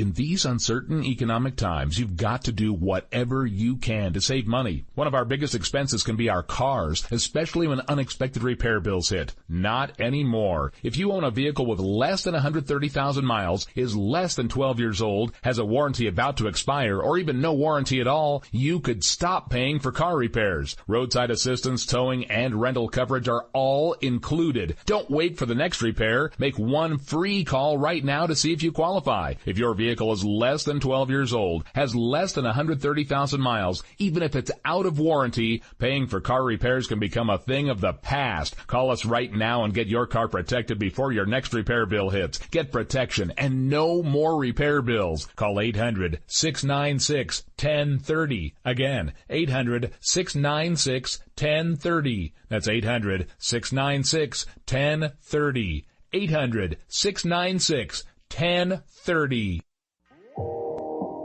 In these uncertain economic times, you've got to do whatever you can to save money. One of our biggest expenses can be our cars, especially when unexpected repair bills hit. Not anymore. If you own a vehicle with less than 130,000 miles, is less than 12 years old, has a warranty about to expire, or even no warranty at all, you could stop paying for car repairs. Roadside assistance, towing, and rental coverage are all included. Don't wait for the next repair. Make one free call right now to see if you qualify. If your vehicle is less than 12 years old, has less than 130,000 miles, even if it's out of warranty, paying for car repairs can become a thing of the past. Call us right now and get your car protected before your next repair bill hits. Get protection and no more repair bills. Call 800-696-1030. Again, 800-696-1030. That's 800-696-1030. 800-696-1030.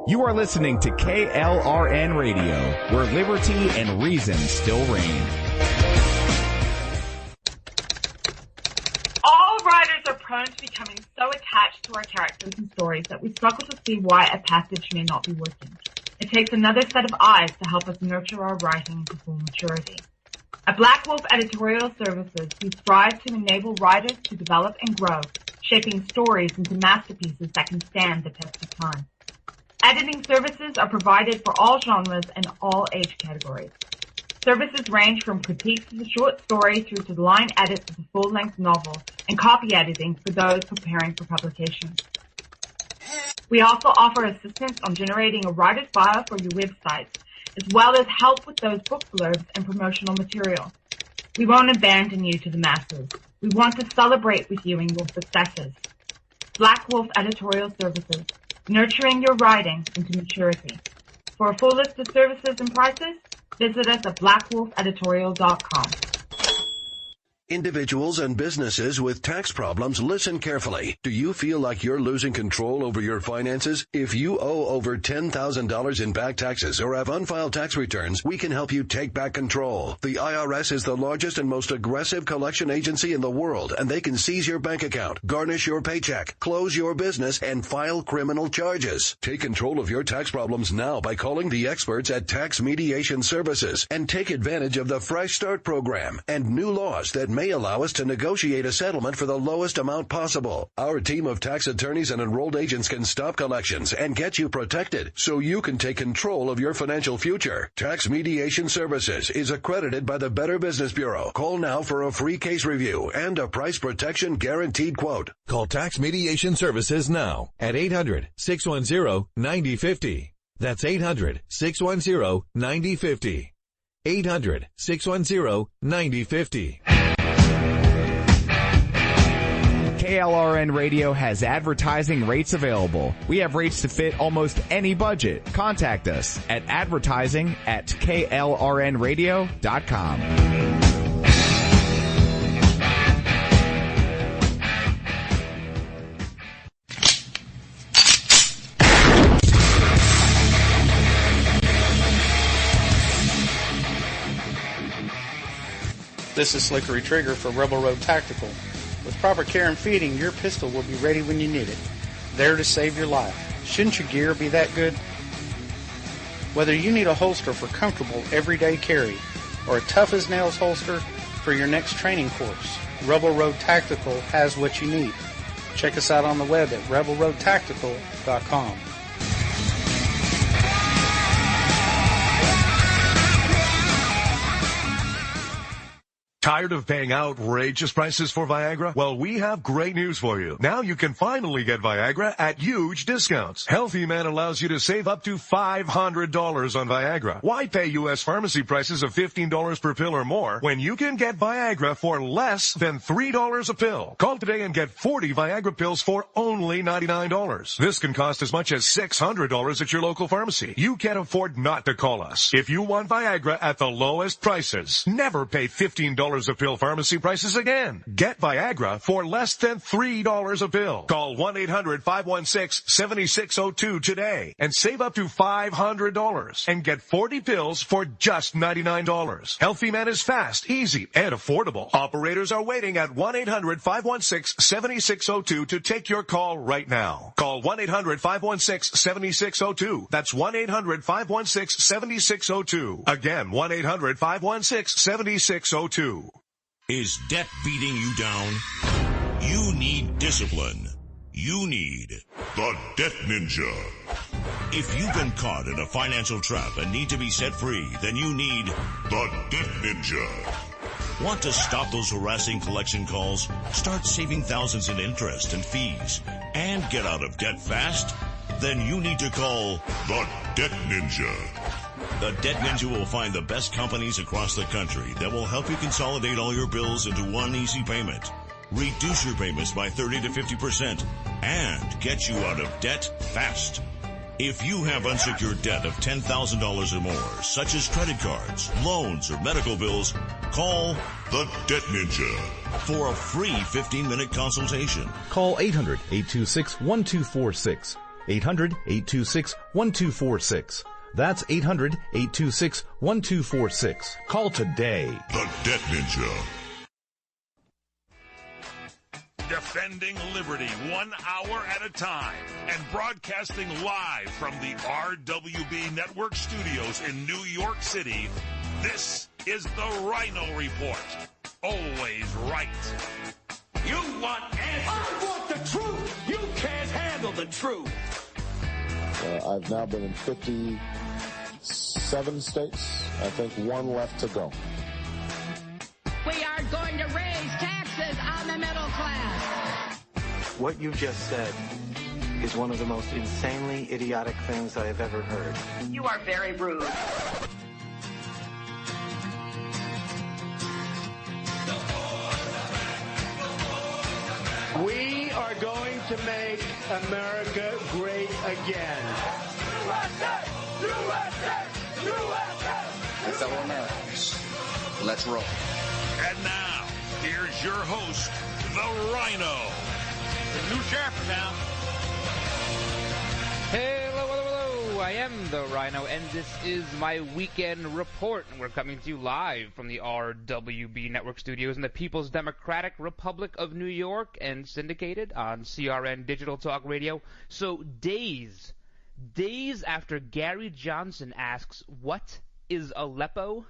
You are listening to KLRN Radio, where liberty and reason still reign. All writers are prone to becoming so attached to our characters and stories that we struggle to see why a passage may not be working. It takes another set of eyes to help us nurture our writing to full maturity. At Black Wolf Editorial Services, we strive to enable writers to develop and grow, shaping stories into masterpieces that can stand the test of time. Editing services are provided for all genres and all age categories. Services range from critiques of the short story through to line edits of the full-length novel and copy editing for those preparing for publication. We also offer assistance on generating a writer's bio for your websites, as well as help with those book blurbs and promotional material. We won't abandon you to the masses. We want to celebrate with you in your successes. Black Wolf Editorial Services, nurturing your writing into maturity. For a full list of services and prices, visit us at blackwolfeditorial.com. Individuals and businesses with tax problems, listen carefully. Do you feel like you're losing control over your finances? If you owe over $10,000 in back taxes or have unfiled tax returns, we can help you take back control. The IRS is the largest and most aggressive collection agency in the world, and they can seize your bank account, garnish your paycheck, close your business, and file criminal charges. Take control of your tax problems now by calling the experts at Tax Mediation Services and take advantage of the Fresh Start program and new laws that may allow us to negotiate a settlement for the lowest amount possible. Our team of tax attorneys and enrolled agents can stop collections and get you protected so you can take control of your financial future. Tax Mediation Services is accredited by the Better Business Bureau. Call now for a free case review and a price protection guaranteed quote. Call Tax Mediation Services now at 800-610-9050. That's 800-610-9050. 800-610-9050. KLRN Radio has advertising rates available. We have rates to fit almost any budget. Contact us at advertising@klrnradio.com. This is Slickery Trigger for Rebel Road Tactical. With proper care and feeding, your pistol will be ready when you need it, there to save your life. Shouldn't your gear be that good? Whether you need a holster for comfortable everyday carry or a tough-as-nails holster for your next training course, Rebel Road Tactical has what you need. Check us out on the web at rebelroadtactical.com. Tired of paying outrageous prices for Viagra? Well, we have great news for you. Now you can finally get Viagra at huge discounts. Healthy Man allows you to save up to $500 on Viagra. Why pay U.S. pharmacy prices of $15 per pill or more when you can get Viagra for less than $3 a pill? Call today and get 40 Viagra pills for only $99. This can cost as much as $600 at your local pharmacy. You can't afford not to call us. If you want Viagra at the lowest prices, never pay $15 $3 a pill pharmacy prices again. Get Viagra for less than $3 a pill. Call 1-800-516-7602 today and save up to $500 and get 40 pills for just $99. Healthy Man is fast, easy, and affordable. Operators are waiting at 1-800-516-7602 to take your call right now. Call 1-800-516-7602. That's 1-800-516-7602. Again, 1-800-516-7602. Is debt beating you down? You need discipline. You need the Debt Ninja. If you've been caught in a financial trap and need to be set free, then you need the Debt Ninja. Want to stop those harassing collection calls, start saving thousands in interest and fees, and get out of debt fast? Then you need to call the Debt Ninja. The Debt Ninja will find the best companies across the country that will help you consolidate all your bills into one easy payment, reduce your payments by 30 to 50%, and get you out of debt fast. If you have unsecured debt of $10,000 or more, such as credit cards, loans, or medical bills, call the Debt Ninja for a free 15-minute consultation. Call 800-826-1246. 800-826-1246. That's 800-826-1246. Call today. The Debt Ninja. Defending liberty 1 hour at a time and broadcasting live from the RWB Network studios in New York City. This is the Ryno Report. Always right. You want answers. I want the truth. You can't handle the truth. I've now been in 57 states. I think one left to go. We are going to raise taxes on the middle class. What you just said is one of the most insanely idiotic things I have ever heard. You are very rude. We are going to make America great again. USA! USA! USA! And fellow Americans, let's roll. And now, here's your host, the Ryno. The new sheriff in town. Hello, hello, hello. I am the Ryno, and this is my weekend report. And we're coming to you live from the RWB Network studios in the People's Democratic Republic of New York and syndicated on CRN Digital Talk Radio. So days after Gary Johnson asks, what is Aleppo?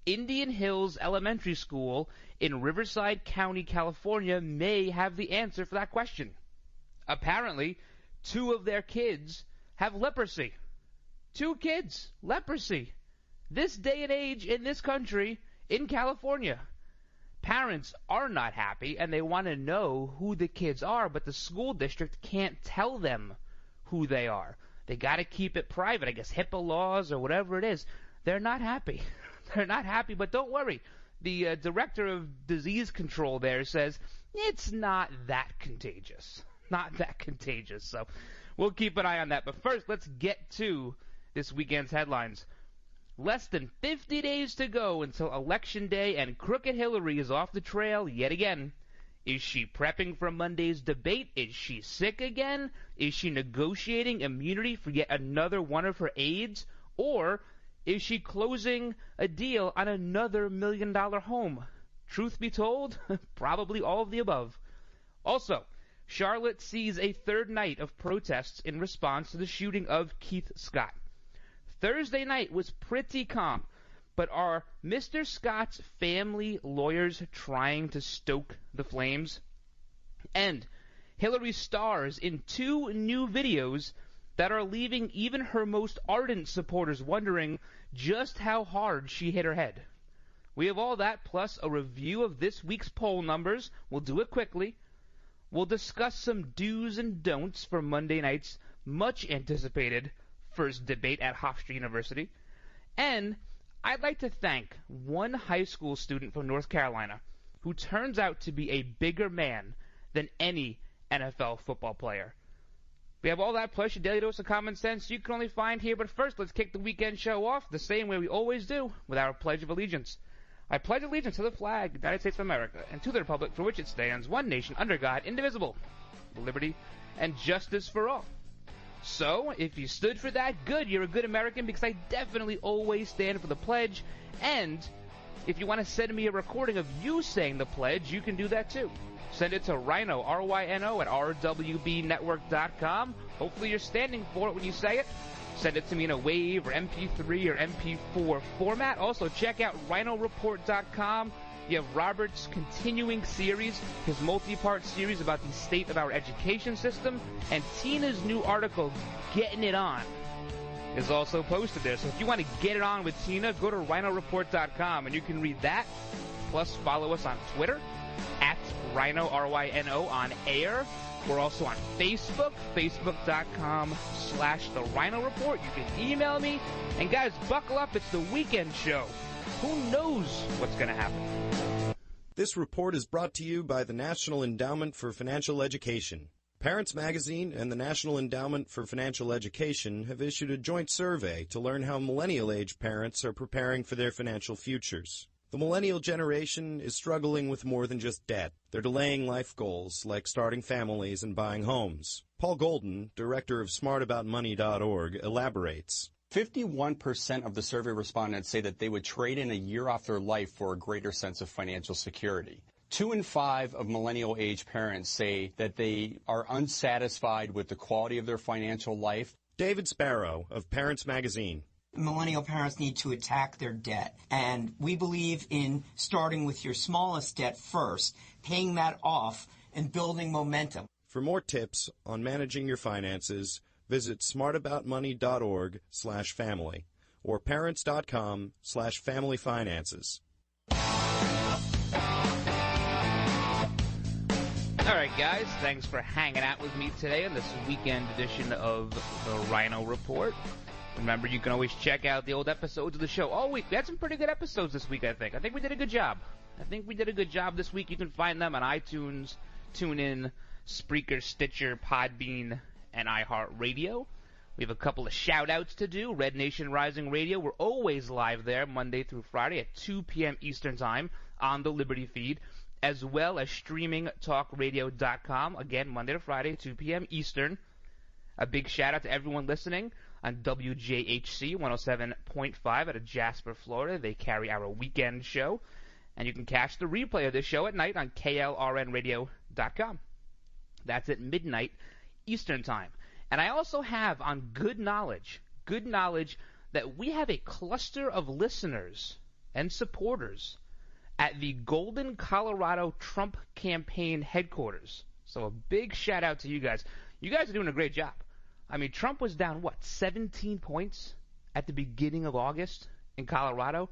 Indian Hills Elementary School in Riverside County, California may have the answer for that question. Apparently, 2 of their kids have leprosy. 2 kids, leprosy. This day and age in this country, in California. Parents are not happy and they want to know who the kids are, but the school district can't tell them who they are. They got to keep it private, I guess HIPAA laws or whatever it is. They're not happy. They're not happy, but don't worry. The director of disease control there says it's not that contagious. Not that contagious. So we'll keep an eye on that. But first, let's get to this weekend's headlines. Less than 50 days to go until Election Day, and Crooked Hillary is off the trail yet again. Is she prepping for Monday's debate? Is she sick again? Is she negotiating immunity for yet another one of her aides? Or is she closing a deal on another $1 million home? Truth be told, probably all of the above. Also, Charlotte sees a third night of protests in response to the shooting of Keith Scott. Thursday night was pretty calm, but are Mr. Scott's family lawyers trying to stoke the flames? And Hillary stars in 2 new videos that are leaving even her most ardent supporters wondering just how hard she hit her head. We have all that, plus a review of this week's poll numbers. We'll do it quickly. We'll discuss some do's and don'ts for Monday night's much-anticipated first debate at Hofstra University. And I'd like to thank one high school student from North Carolina who turns out to be a bigger man than any NFL football player. We have all that plus your daily dose of common sense you can only find here. But first, let's kick the weekend show off the same way we always do with our Pledge of Allegiance. I pledge allegiance to the flag of the United States of America and to the republic for which it stands, one nation, under God, indivisible, with liberty and justice for all. So, if you stood for that, good, you're a good American, because I definitely always stand for the pledge. And if you want to send me a recording of you saying the pledge, you can do that too. Send it to Ryno, R-Y-N-O, at rwbnetwork.com. Hopefully you're standing for it when you say it. Send it to me in a WAV or MP3 or MP4 format. Also, check out RynoReport.com. You have Robert's continuing series, his multi-part series about the state of our education system, and Tina's new article, Getting It On, is also posted there. So if you want to get it on with Tina, go to RynoReport.com, and you can read that. Plus, follow us on Twitter, at Ryno, R-Y-N-O, on air. We're also on Facebook, facebook.com/The Ryno Report. You can email me. And guys, buckle up. It's the weekend show. Who knows what's going to happen? This report is brought to you by the National Endowment for Financial Education. Parents Magazine and the National Endowment for Financial Education have issued a joint survey to learn how millennial-age parents are preparing for their financial futures. The millennial generation is struggling with more than just debt. They're delaying life goals like starting families and buying homes. Paul Golden, director of smartaboutmoney.org, elaborates. 51% of the survey respondents say that they would trade in a year off their life for a greater sense of financial security. 2 in 5 of millennial-age parents say that they are unsatisfied with the quality of their financial life. David Sparrow of Parents Magazine. Millennial parents need to attack their debt, and we believe in starting with your smallest debt first, paying that off, and building momentum. For more tips on managing your finances, visit smartaboutmoney.org/family or parents.com/familyfinances. All right, guys, thanks for hanging out with me today on this weekend edition of the Ryno Report. Remember, you can always check out the old episodes of the show all week. We had some pretty good episodes this week, I think. I think we did a good job. This week. You can find them on iTunes, TuneIn, Spreaker, Stitcher, Podbean, and iHeartRadio. We have a couple of shout-outs to do. Red Nation Rising Radio. We're always live there Monday through Friday at 2 p.m. Eastern Time on the Liberty feed, as well as streamingtalkradio.com. Again, Monday to Friday, 2 p.m. Eastern. A big shout-out to everyone listening on WJHC 107.5 out of Jasper, Florida. They carry our weekend show. And you can catch the replay of this show at night on KLRNradio.com. That's at midnight Eastern Time. And I also have on good knowledge that we have a cluster of listeners and supporters at the Golden, Colorado Trump campaign headquarters. So a big shout out to you guys. You guys are doing a great job. I mean, Trump was down, 17 points at the beginning of August in Colorado?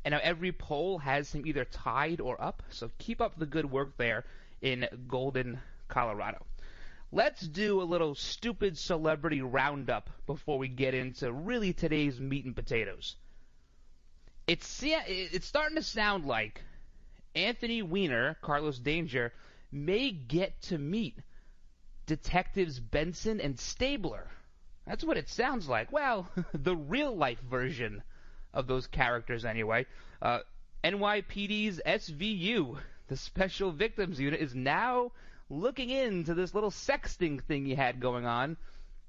And now every poll has him either tied or up. So keep up the good work there in Golden, Colorado. Let's do a little stupid celebrity roundup before we get into really today's meat and potatoes. It's starting to sound like Anthony Weiner, Carlos Danger, may get to meet Detectives Benson and Stabler. That's what it sounds like. Well, the real-life version of those characters anyway. NYPD's SVU, the Special Victims Unit, is now looking into this little sexting thing he had going on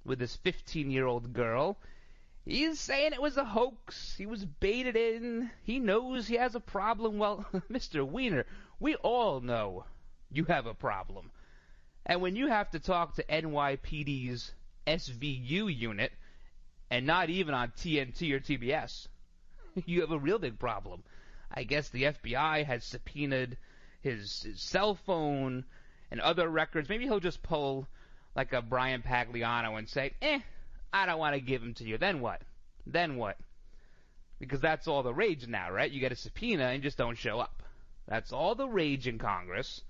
with this 15-year-old girl. He's saying it was a hoax. He was baited in. He knows he has a problem. Well, Mr. Weiner, we all know you have a problem. And when you have to talk to NYPD's SVU unit, and not even on TNT or TBS, you have a real big problem. I guess the FBI has subpoenaed his cell phone and other records. Maybe he'll just pull like a Brian Pagliano and say, I don't want to give him to you. Then what? Because that's all the rage now, right? You get a subpoena and just don't show up. That's all the rage in Congress.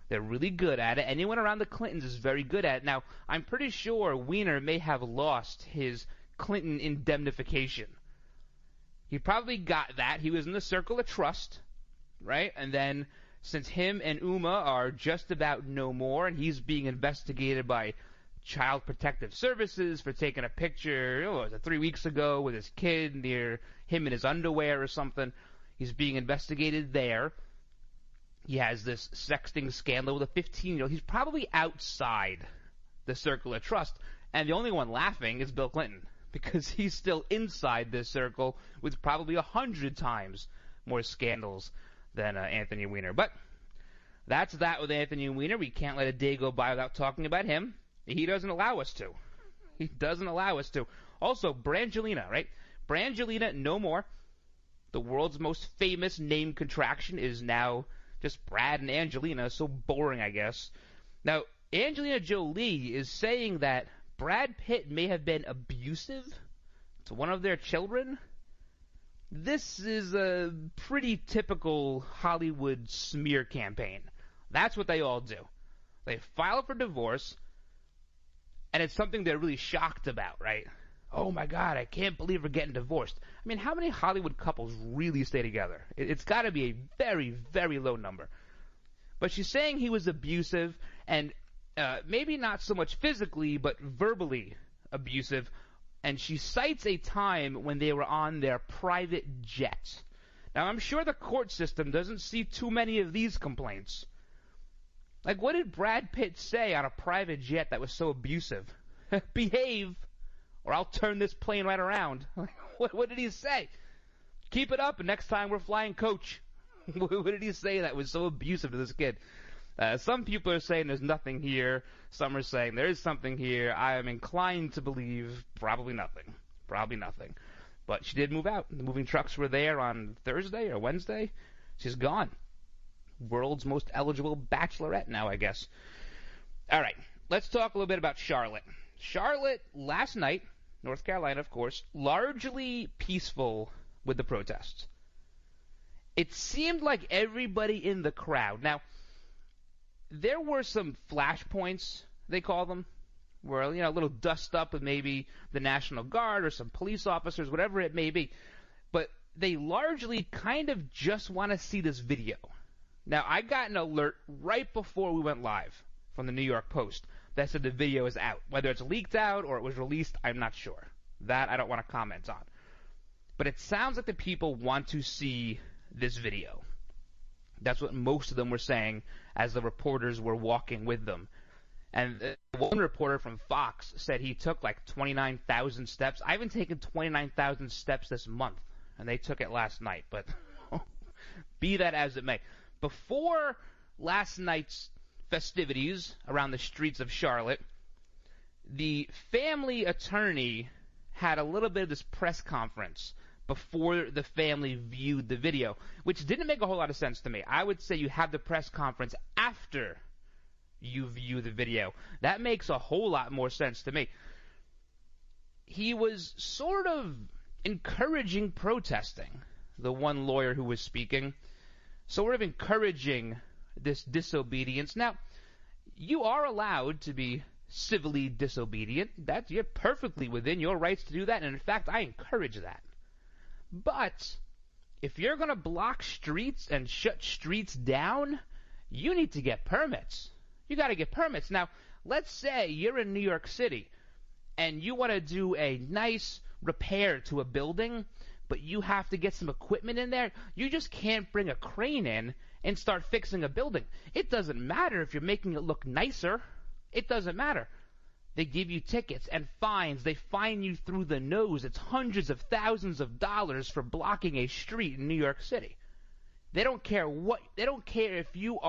They're really good at it. Anyone around the Clintons is very good at it. Now, I'm pretty sure Weiner may have lost his Clinton indemnification. He probably got that. He was in the circle of trust, right? And then since him and Uma are just about no more, and he's being investigated by Child Protective Services for taking a picture, was it 3 weeks ago with his kid near him in his underwear or something, He's being investigated there. He has this sexting scandal with a 15-year-old. He's probably outside the circle of trust, and the only one laughing is Bill Clinton, because he's still inside this circle with probably 100 times more scandals than Anthony Weiner. But that's that with Anthony Weiner. We can't let a day go by without talking about him. He doesn't allow us to. He doesn't allow us to. Also, Brangelina, right? Brangelina, no more. The world's most famous name contraction is now just Brad and Angelina. So boring, I guess. Now, Angelina Jolie is saying that Brad Pitt may have been abusive to one of their children. This is a pretty typical Hollywood smear campaign. That's what they all do. They file for divorce, and it's something they're really shocked about, right? Oh my God, I can't believe we're getting divorced. I mean, how many Hollywood couples really stay together? It's got to be a very, very low number. But she's saying he was abusive, and maybe not so much physically, but verbally abusive. And she cites a time when they were on their private jet. Now, I'm sure the court system doesn't see too many of these complaints. Like, what did Brad Pitt say on a private jet that was so abusive? Behave, or I'll turn this plane right around. What did he say? Keep it up, and next time we're flying coach. What did he say that was so abusive to this kid? Some people are saying there's nothing here. Some are saying there is something here. I am inclined to believe probably nothing. Probably nothing. But she did move out. The moving trucks were there on Thursday or Wednesday. She's gone. World's most eligible bachelorette now, I guess. All right. Let's talk a little bit about Charlotte. Charlotte, last night, North Carolina, of course, largely peaceful with the protests. It seemed like everybody in the crowd. Now, there were some flashpoints, they call them, where, a little dust up with maybe the National Guard or some police officers, whatever it may be. But they largely kind of just want to see this video. Now, I got an alert right before we went live from the New York Post that said the video is out. Whether it's leaked out or it was released, I'm not sure. That I don't want to comment on. But it sounds like the people want to see this video. That's what most of them were saying as the reporters were walking with them. And one reporter from Fox said he took like 29,000 steps. I haven't taken 29,000 steps this month, and they took it last night. But be that as it may. Before last night's festivities around the streets of Charlotte, the family attorney had a little bit of this press conference before the family viewed the video, which didn't make a whole lot of sense to me. I would say you have the press conference after you view the video. That makes a whole lot more sense to me. He was sort of encouraging protesting, the one lawyer who was speaking, sort of encouraging this disobedience. Now, you are allowed to be civilly disobedient. You're perfectly within your rights to do that, and in fact, I encourage that. But if you're going to block streets and shut streets down, you need to get permits. You got to get permits. Now, let's say you're in New York City and you want to do a nice repair to a building, but you have to get some equipment in there. You just can't bring a crane in and start fixing a building. It doesn't matter if you're making it look nicer. It doesn't matter. They give you tickets and fines. They fine you through the nose. It's hundreds of thousands of dollars for blocking a street in New York City. They don't care if you're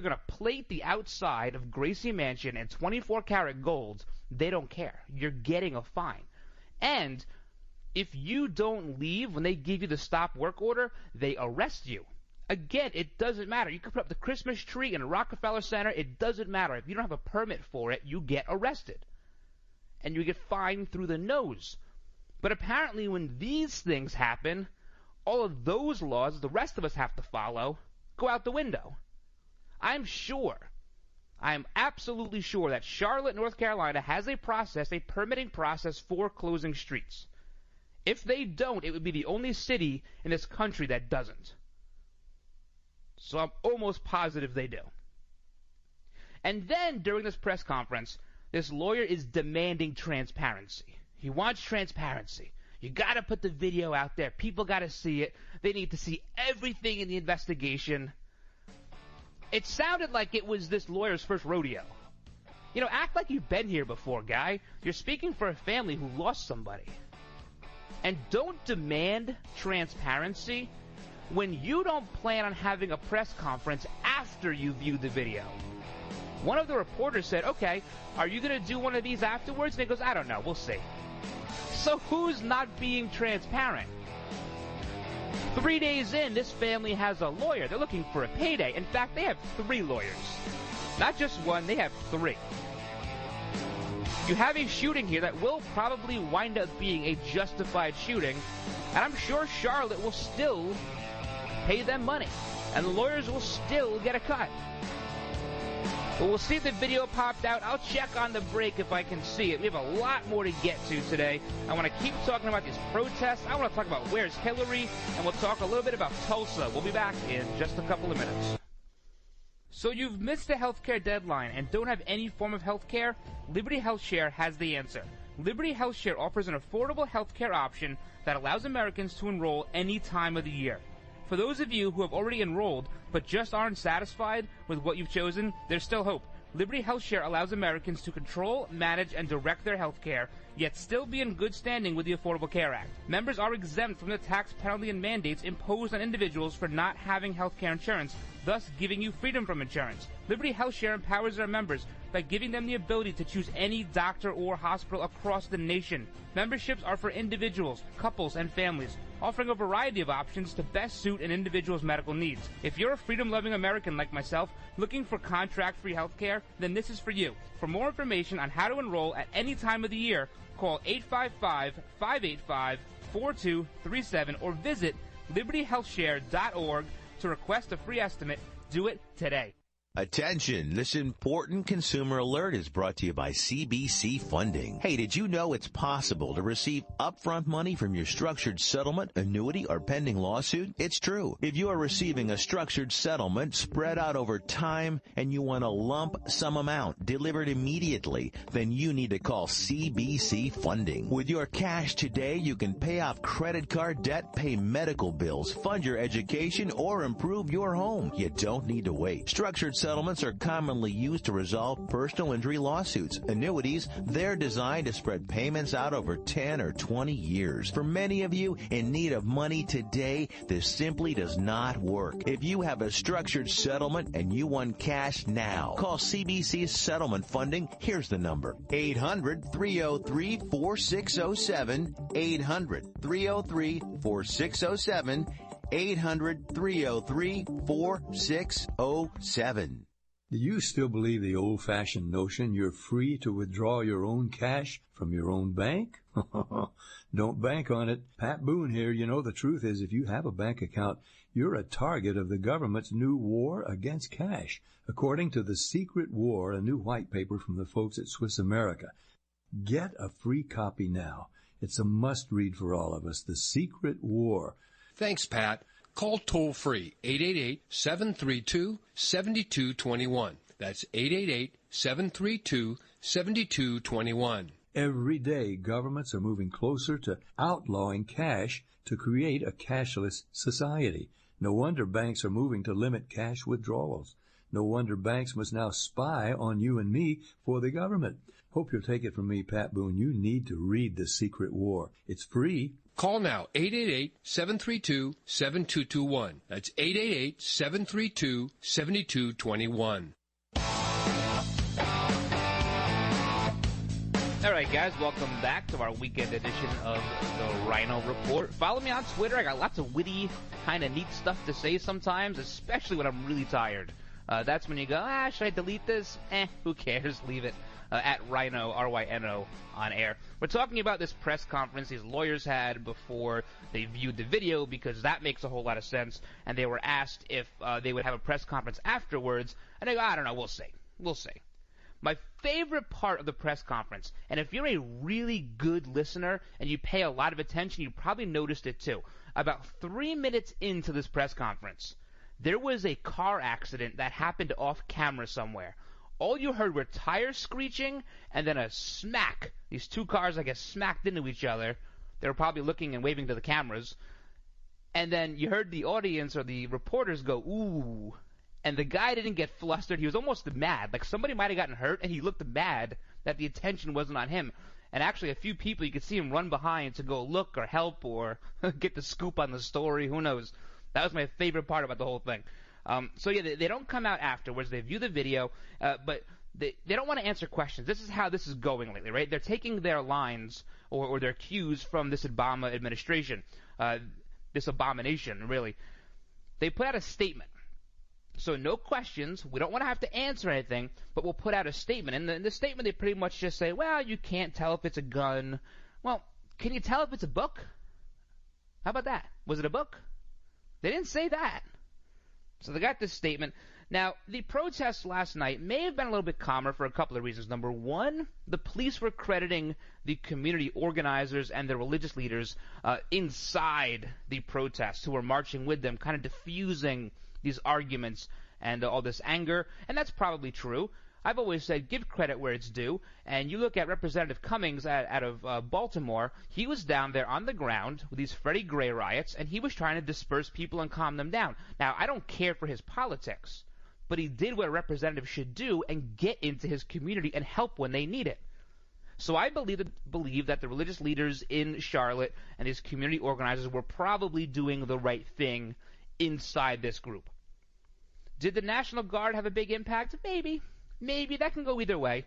going to plate the outside of Gracie Mansion in 24 karat gold. They don't care. You're getting a fine. And if you don't leave when they give you the stop work order, they arrest you. Again, it doesn't matter. You can put up the Christmas tree in Rockefeller Center. It doesn't matter. If you don't have a permit for it, you get arrested. And you get fined through the nose. But apparently when these things happen, all of those laws the rest of us have to follow go out the window. I'm absolutely sure that Charlotte, North Carolina has a permitting process for closing streets. If they don't, it would be the only city in this country that doesn't. So I'm almost positive they do. And then, during this press conference, this lawyer is demanding transparency. He wants transparency. You got to put the video out there. People got to see it. They need to see everything in the investigation. It sounded like it was this lawyer's first rodeo. You know, act like you've been here before, guy. You're speaking for a family who lost somebody. And don't demand transparency when you don't plan on having a press conference after you view the video. One of the reporters said, okay, are you going to do one of these afterwards? And he goes, I don't know, we'll see. So who's not being transparent? 3 days in, this family has a lawyer. They're looking for a payday. In fact, they have 3 lawyers. Not just one, they have 3. You have a shooting here that will probably wind up being a justified shooting, and I'm sure Charlotte will still pay them money, and the lawyers will still get a cut. But we'll see if the video popped out. I'll check on the break if I can see it. We have a lot more to get to today. I want to keep talking about these protests. I want to talk about where's Hillary, and we'll talk a little bit about Tulsa. We'll be back in just a couple of minutes. So you've missed the healthcare deadline and don't have any form of healthcare? Liberty HealthShare has the answer. Liberty HealthShare offers an affordable healthcare option that allows Americans to enroll any time of the year. For those of you who have already enrolled but just aren't satisfied with what you've chosen, there's still hope. Liberty HealthShare allows Americans to control, manage, and direct their health care, yet still be in good standing with the Affordable Care Act. Members are exempt from the tax penalty and mandates imposed on individuals for not having health care insurance, thus giving you freedom from insurance. Liberty HealthShare empowers their members by giving them the ability to choose any doctor or hospital across the nation. Memberships are for individuals, couples, and families, offering a variety of options to best suit an individual's medical needs. If you're a freedom-loving American like myself, looking for contract-free health care, then this is for you. For more information on how to enroll at any time of the year, call 855-585-4237 or visit libertyhealthshare.org to request a free estimate. Do it today. Attention, this important consumer alert is brought to you by CBC Funding. Hey, did you know it's possible to receive upfront money from your structured settlement, annuity, or pending lawsuit? It's true. If you are receiving a structured settlement spread out over time and you want a lump sum amount delivered immediately, then you need to call CBC Funding. With your cash today, you can pay off credit card debt, pay medical bills, fund your education, or improve your home. You don't need to wait. Structured settlements are commonly used to resolve personal injury lawsuits. Annuities, they're designed to spread payments out over 10 or 20 years. For many of you in need of money today, this simply does not work. If you have a structured settlement and you want cash now, call CBC Settlement Funding. Here's the number: 800-303-4607, 800-303-4607, 800-303-4607. Do you still believe the old-fashioned notion you're free to withdraw your own cash from your own bank? Don't bank on it. Pat Boone here. You know, the truth is, if you have a bank account, you're a target of the government's new war against cash. According to The Secret War, a new white paper from the folks at Swiss America. Get a free copy now. It's a must-read for all of us. The Secret War. Thanks, Pat. Call toll-free, 888-732-7221. That's 888-732-7221. Every day, governments are moving closer to outlawing cash to create a cashless society. No wonder banks are moving to limit cash withdrawals. No wonder banks must now spy on you and me for the government. Hope you'll take it from me, Pat Boone. You need to read The Secret War. It's free. Call now, 888-732-7221. That's 888-732-7221. All right, guys, welcome back to our weekend edition of the Ryno Report. Follow me on Twitter. I got lots of witty, kind of neat stuff to say sometimes, especially when I'm really tired. That's when you go, should I delete this? Who cares? Leave it. At Ryno, R-Y-N-O, on air. We're talking about this press conference these lawyers had before they viewed the video, because that makes a whole lot of sense, and they were asked if they would have a press conference afterwards, and they go, I don't know, we'll see. We'll see. My favorite part of the press conference, and if you're a really good listener and you pay a lot of attention, you probably noticed it too. About 3 minutes into this press conference, there was a car accident that happened off camera somewhere. All you heard were tires screeching and then a smack. These two cars, I guess, smacked into each other. They were probably looking and waving to the cameras. And then you heard the audience or the reporters go, ooh. And the guy didn't get flustered. He was almost mad. Like somebody might have gotten hurt, and he looked mad that the attention wasn't on him. And actually, a few people, you could see him run behind to go look or help or get the scoop on the story. Who knows? That was my favorite part about the whole thing. So, yeah, they don't come out afterwards. They view the video, but they don't want to answer questions. This is how this is going lately, right? They're taking their lines or their cues from this Obama administration, this abomination, really. They put out a statement. So no questions. We don't want to have to answer anything, but we'll put out a statement. And in the statement, they pretty much just say, well, you can't tell if it's a gun. Well, can you tell if it's a book? How about that? Was it a book? They didn't say that. So they got this statement. Now, the protests last night may have been a little bit calmer for a couple of reasons. Number one, the police were crediting the community organizers and the religious leaders inside the protests who were marching with them, kind of diffusing these arguments and all this anger, and that's probably true. I've always said give credit where it's due, and you look at Representative Cummings out of Baltimore, he was down there on the ground with these Freddie Gray riots, and he was trying to disperse people and calm them down. Now, I don't care for his politics, but he did what a representative should do and get into his community and help when they need it. So I believe that the religious leaders in Charlotte and his community organizers were probably doing the right thing inside this group. Did the National Guard have a big impact? Maybe. That can go either way.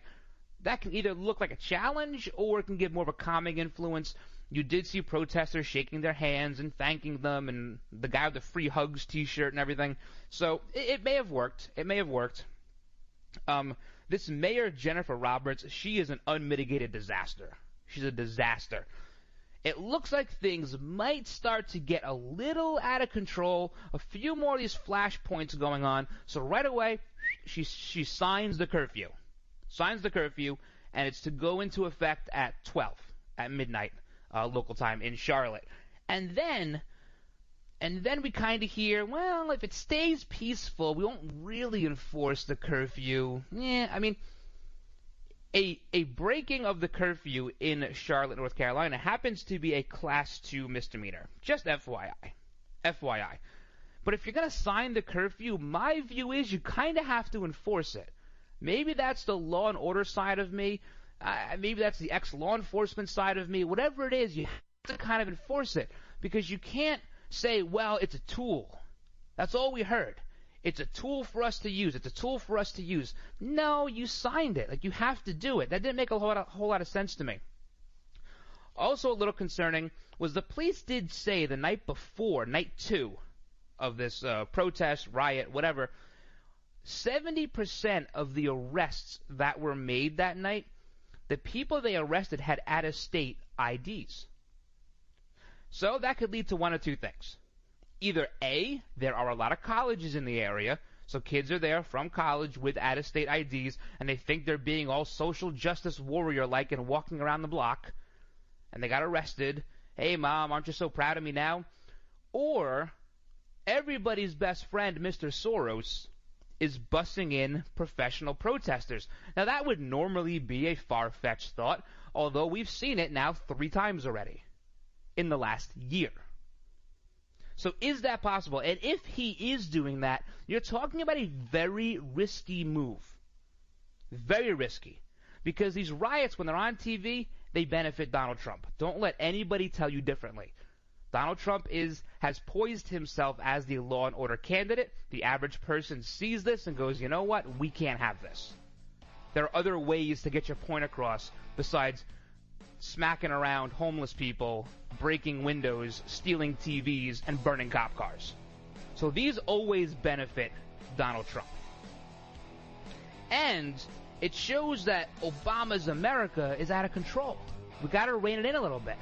That can either look like a challenge or it can give more of a calming influence. You did see protesters shaking their hands and thanking them, and the guy with the free hugs t-shirt and everything. So it may have worked. This Mayor Jennifer Roberts, she is an unmitigated disaster. She's a disaster. It looks like things might start to get a little out of control, a few more of these flashpoints going on. So right away, she signs the curfew. And it's to go into effect at 12, at midnight, local time in Charlotte. And then we kind of hear, well, if it stays peaceful, we won't really enforce the curfew. A breaking of the curfew in Charlotte, North Carolina happens to be a Class 2 misdemeanor. Just FYI. But if you're going to sign the curfew, my view is you kind of have to enforce it. Maybe that's the law and order side of me. Maybe that's the ex-law enforcement side of me. Whatever it is, you have to kind of enforce it. Because you can't say, well, it's a tool. That's all we heard. It's a tool for us to use. No, you signed it. Like, you have to do it. That didn't make a whole lot of sense to me. Also a little concerning was the police did say the night before, night 2 of this protest, riot, whatever, 70% of the arrests that were made that night, the people they arrested had out-of-state IDs. So that could lead to one of two things. Either A, there are a lot of colleges in the area, so kids are there from college with out-of-state IDs, and they think they're being all social justice warrior-like and walking around the block, and they got arrested. Hey, Mom, aren't you so proud of me now? Or everybody's best friend, Mr. Soros, is bussing in professional protesters. Now, that would normally be a far-fetched thought, although we've seen it now 3 times already in the last year. So is that possible? And if he is doing that, you're talking about a very risky move. Very risky. Because these riots, when they're on TV, they benefit Donald Trump. Don't let anybody tell you differently. Donald Trump has poised himself as the law and order candidate. The average person sees this and goes, you know what? We can't have this. There are other ways to get your point across besides smacking around homeless people, breaking windows, stealing TVs, and burning cop cars. So these always benefit Donald Trump. And it shows that Obama's America is out of control. We got to rein it in a little bit.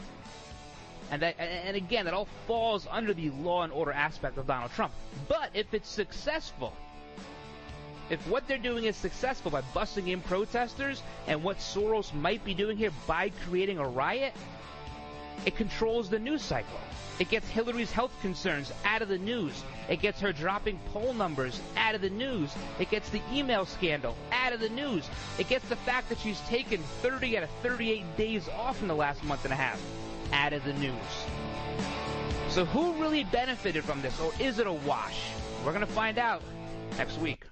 And again, that all falls under the law and order aspect of Donald Trump. But if it's successful, if what they're doing is successful by busing in protesters and what Soros might be doing here by creating a riot, it controls the news cycle. It gets Hillary's health concerns out of the news. It gets her dropping poll numbers out of the news. It gets the email scandal out of the news. It gets the fact that she's taken 30 out of 38 days off in the last month and a half added the news. So who really benefited from this, or is it a wash? We're going to find out next week.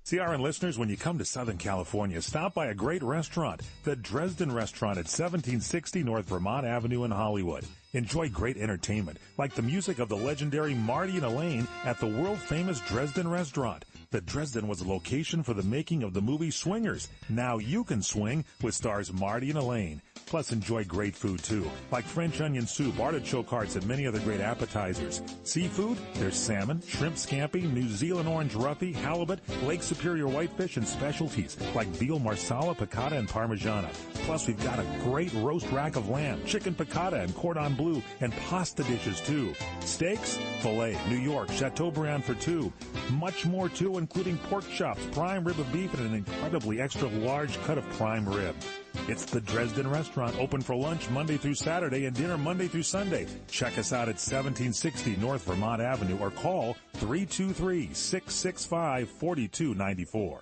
CRN listeners, when you come to Southern California, stop by a great restaurant, the Dresden Restaurant at 1760 North Vermont Avenue in Hollywood. Enjoy great entertainment, like the music of the legendary Marty and Elaine at the world-famous Dresden Restaurant. The Dresden was a location for the making of the movie Swingers. Now you can swing with stars Marty and Elaine. Plus, enjoy great food, too, like French onion soup, artichoke hearts, and many other great appetizers. Seafood, there's salmon, shrimp scampi, New Zealand orange roughy, halibut, Lake Superior whitefish, and specialties like veal marsala, piccata, and parmigiana. Plus, we've got a great roast rack of lamb, chicken piccata, and cordon bleu, and pasta dishes, too. Steaks, filet, New York, Chateaubriand for two. Much more, too, including pork chops, prime rib of beef, and an incredibly extra large cut of prime rib. It's the Dresden Restaurant, open for lunch Monday through Saturday and dinner Monday through Sunday. Check us out at 1760 North Vermont Avenue or call 323-665-4294.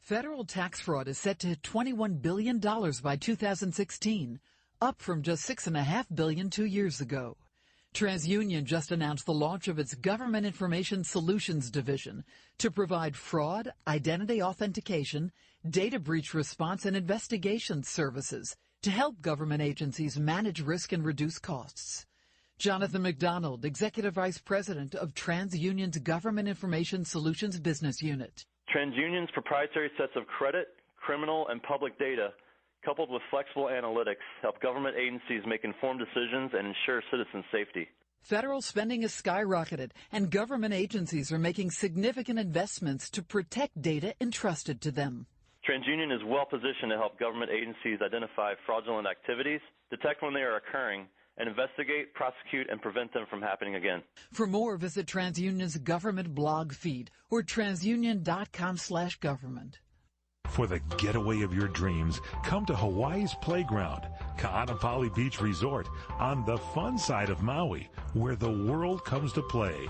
Federal tax fraud is set to hit $21 billion by 2016, up from just $6.5 billion 2 years ago. TransUnion just announced the launch of its Government Information Solutions Division to provide fraud, identity authentication, data breach response, and investigation services to help government agencies manage risk and reduce costs. Jonathan McDonald, Executive Vice President of TransUnion's Government Information Solutions Business Unit. TransUnion's proprietary sets of credit, criminal, and public data, coupled with flexible analytics, help government agencies make informed decisions and ensure citizen safety. Federal spending has skyrocketed, and government agencies are making significant investments to protect data entrusted to them. TransUnion is well positioned to help government agencies identify fraudulent activities, detect when they are occurring, and investigate, prosecute, and prevent them from happening again. For more, visit TransUnion's government blog feed or transunion.com/government. For the getaway of your dreams, come to Hawaii's Playground, Ka'anapali Beach Resort, on the fun side of Maui, where the world comes to play.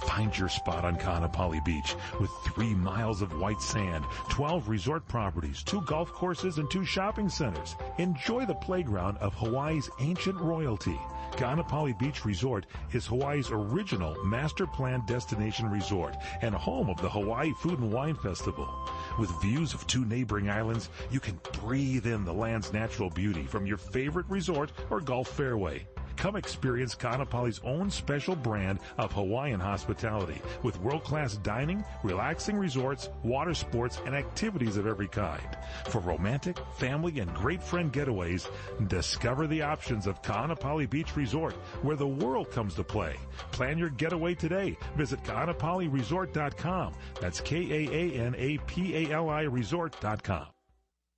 Find your spot on Ka'anapali Beach with 3 miles of white sand, 12 resort properties, 2 golf courses, and 2 shopping centers. Enjoy the playground of Hawaii's ancient royalty. Ka'anapali Beach Resort is Hawaii's original master planned destination resort and home of the Hawaii Food and Wine Festival. With views of 2 neighboring islands, you can breathe in the land's natural beauty from your favorite resort or golf fairway. Come experience Ka'anapali's own special brand of Hawaiian hospitality with world-class dining, relaxing resorts, water sports, and activities of every kind. For romantic, family, and great friend getaways, discover the options of Ka'anapali Beach Resort, where the world comes to play. Plan your getaway today. Visit Ka'anapaliResort.com. That's KAANAPALI Resort.com.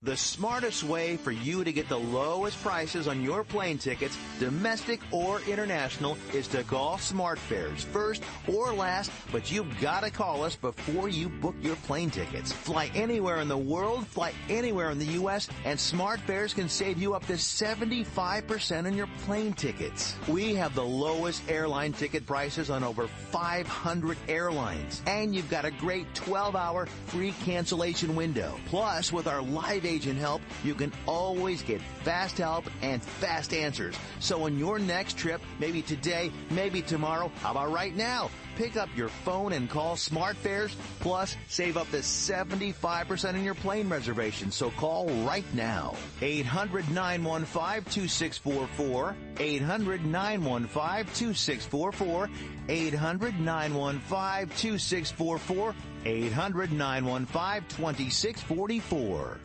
The smartest way for you to get the lowest prices on your plane tickets, domestic or international, is to call SmartFares, first or last, but you've got to call us before you book your plane tickets. Fly anywhere in the world, fly anywhere in the U.S., and SmartFares can save you up to 75% on your plane tickets. We have the lowest airline ticket prices on over 500 airlines, and you've got a great 12-hour free cancellation window. Plus, with our live agent help, you can always get fast help and fast answers. So on your next trip, maybe today, maybe tomorrow, how about right now? Pick up your phone and call SmartFares, plus save up to 75% on your plane reservation. So call right now. 800-915-2644, 800-915-2644, 800-915-2644, 800-915-2644.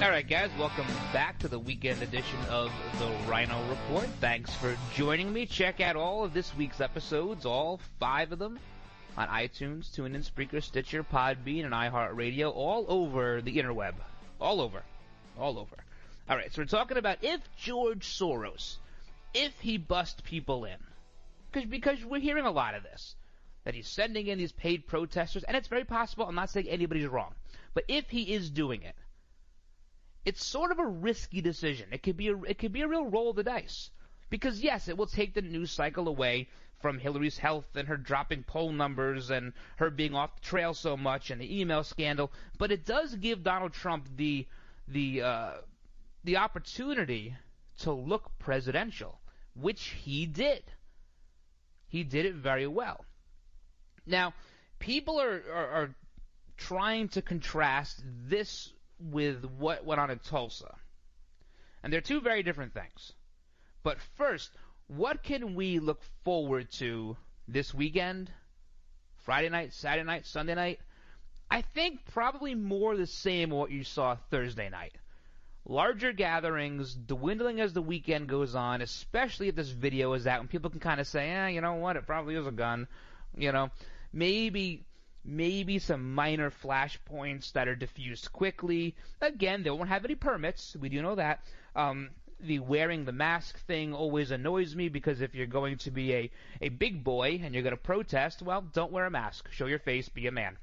All right, guys, welcome back to the weekend edition of the Ryno Report. Thanks for joining me. Check out all of this week's episodes, all 5 of them, on iTunes, TuneIn, Spreaker, Stitcher, Podbean, and iHeartRadio, all over the interweb. All over. All right, so we're talking about if George Soros, if he busts people in, because we're hearing a lot of this, that he's sending in these paid protesters, and it's very possible, I'm not saying anybody's wrong, but if he is doing it, it's sort of a risky decision. It could be a real roll of the dice. Because, yes, it will take the news cycle away from Hillary's health and her dropping poll numbers and her being off the trail so much and the email scandal, but it does give Donald Trump the the opportunity to look presidential, which he did. He did it very well. Now, people are trying to contrast this with what went on in Tulsa. And they're two very different things. But first, what can we look forward to this weekend? Friday night, Saturday night, Sunday night? I think probably more the same of what you saw Thursday night. Larger gatherings, dwindling as the weekend goes on, especially if this video is out and people can kind of say, you know what, it probably is a gun. You know, maybe some minor flashpoints that are diffused quickly. Again, they won't have any permits. We do know that. The wearing the mask thing always annoys me because if you're going to be a big boy and you're going to protest, well, don't wear a mask. Show your face. Be a man.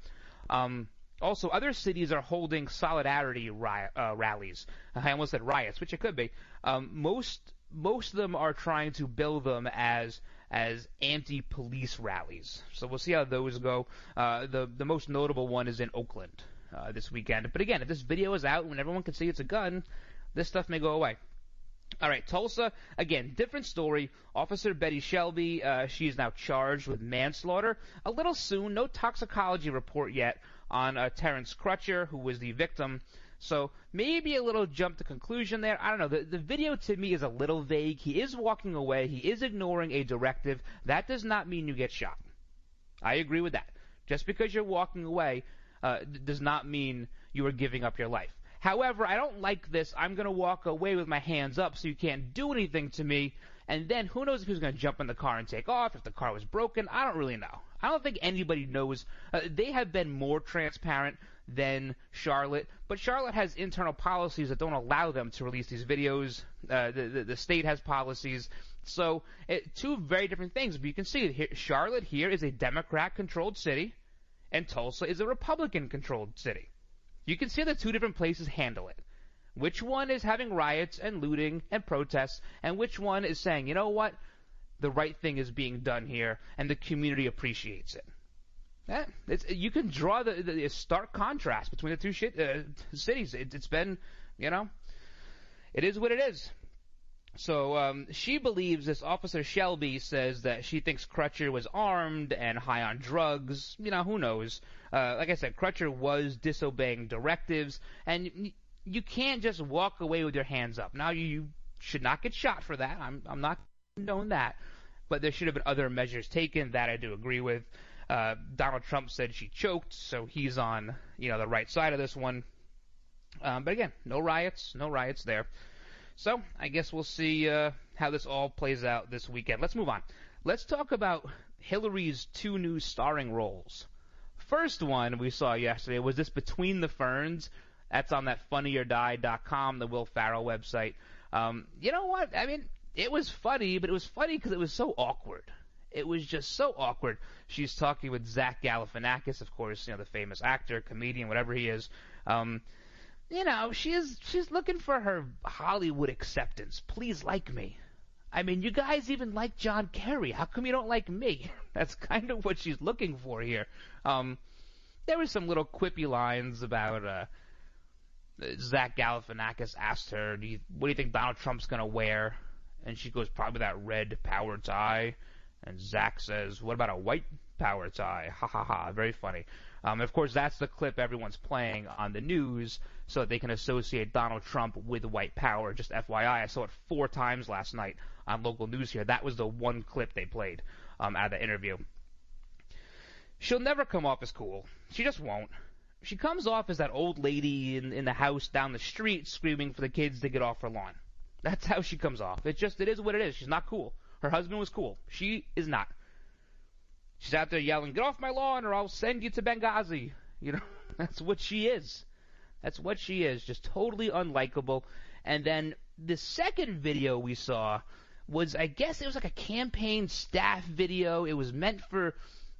Also, other cities are holding solidarity rallies. I almost said riots, which it could be. Most of them are trying to bill them as anti-police rallies. So we'll see how those go. The most notable one is in Oakland this weekend. But again, if this video is out when everyone can see it's a gun, this stuff may go away. All right, Tulsa, again, different story. Officer Betty Shelby, she is now charged with manslaughter. A little soon, no toxicology report yet on Terrence Crutcher, who was the victim. So maybe a little jump to conclusion there. I don't know. The video to me is a little vague. He is walking away. He is ignoring a directive. That does not mean you get shot. I agree with that. Just because you're walking away does not mean you are giving up your life. However, I don't like this. I'm going to walk away with my hands up so you can't do anything to me. And then who knows if he was going to jump in the car and take off, if the car was broken. I don't really know. I don't think anybody knows. They have been more transparent than Charlotte. But Charlotte has internal policies that don't allow them to release these videos. The state has policies. So two very different things. But you can see here, Charlotte here is a Democrat-controlled city, and Tulsa is a Republican-controlled city. You can see the two different places handle it. Which one is having riots and looting and protests, and which one is saying, you know what, the right thing is being done here, and the community appreciates it. You can draw the stark contrast between the two cities. It's been, you know, it is what it is. So she believes, this Officer Shelby says that she thinks Crutcher was armed and high on drugs. You know, who knows? Like I said, Crutcher was disobeying directives, and you can't just walk away with your hands up. Now, you should not get shot for that. I'm not condoning that. But there should have been other measures taken. That I do agree with. Donald Trump said she choked, so he's on, you know, the right side of this one. But again, no riots there. So I guess we'll see how this all plays out this weekend. Let's move on. Let's talk about Hillary's two new starring roles. First one we saw yesterday was this Between the Ferns. That's on that funnyordie.com, the Will Ferrell website. You know what? I mean, it was funny, but it was funny because it was so awkward. It was just so awkward. She's talking with Zach Galifianakis, of course, you know, the famous actor, comedian, whatever he is. You know, she's looking for her Hollywood acceptance. Please like me. I mean, you guys even like John Kerry. How come you don't like me? That's kind of what she's looking for here. There were some little quippy lines about Zach Galifianakis asked her, what do you think Donald Trump's going to wear? And she goes, probably that red power tie. And Zach says, what about a white power tie? Ha ha ha. Very funny. Of course, that's the clip everyone's playing on the news so that they can associate Donald Trump with white power. Just FYI, I saw it 4 times last night on local news here. That was the one clip they played out of the interview. She'll never come off as cool. She just won't. She comes off as that old lady in the house down the street screaming for the kids to get off her lawn. That's how she comes off. It is what it is. She's not cool. Her husband was cool. She is not. She's out there yelling, get off my lawn or I'll send you to Benghazi. You know, that's what she is. That's what she is. Just totally unlikable. And then the second video we saw was, I guess it was like a campaign staff video. It was meant for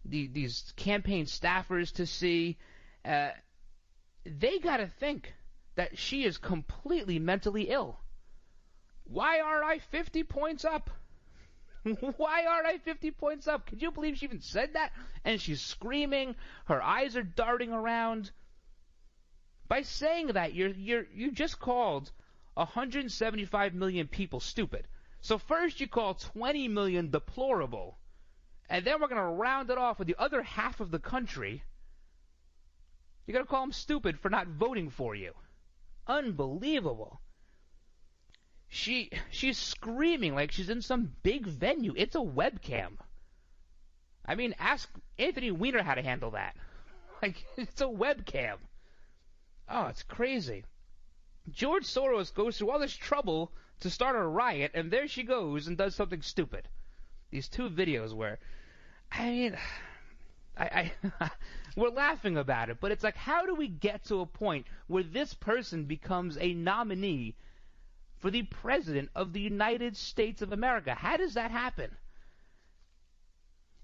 these campaign staffers to see. They got to think that she is completely mentally ill. Why aren't I 50 points up? Why aren't I 50 points up? Could you believe she even said that? And she's screaming. Her eyes are darting around. By saying that, you just called 175 million people stupid. So first you call 20 million deplorable, and then we're going to round it off with the other half of the country. You're going to call them stupid for not voting for you. Unbelievable. She's screaming like she's in some big venue. It's a webcam. I mean, ask Anthony Weiner how to handle that. Like, it's a webcam. Oh, it's crazy. George Soros goes through all this trouble to start a riot, and there she goes and does something stupid. These two videos where, I mean, we're laughing about it, but it's like, how do we get to a point where this person becomes a nominee for the President of the United States of America? How does that happen?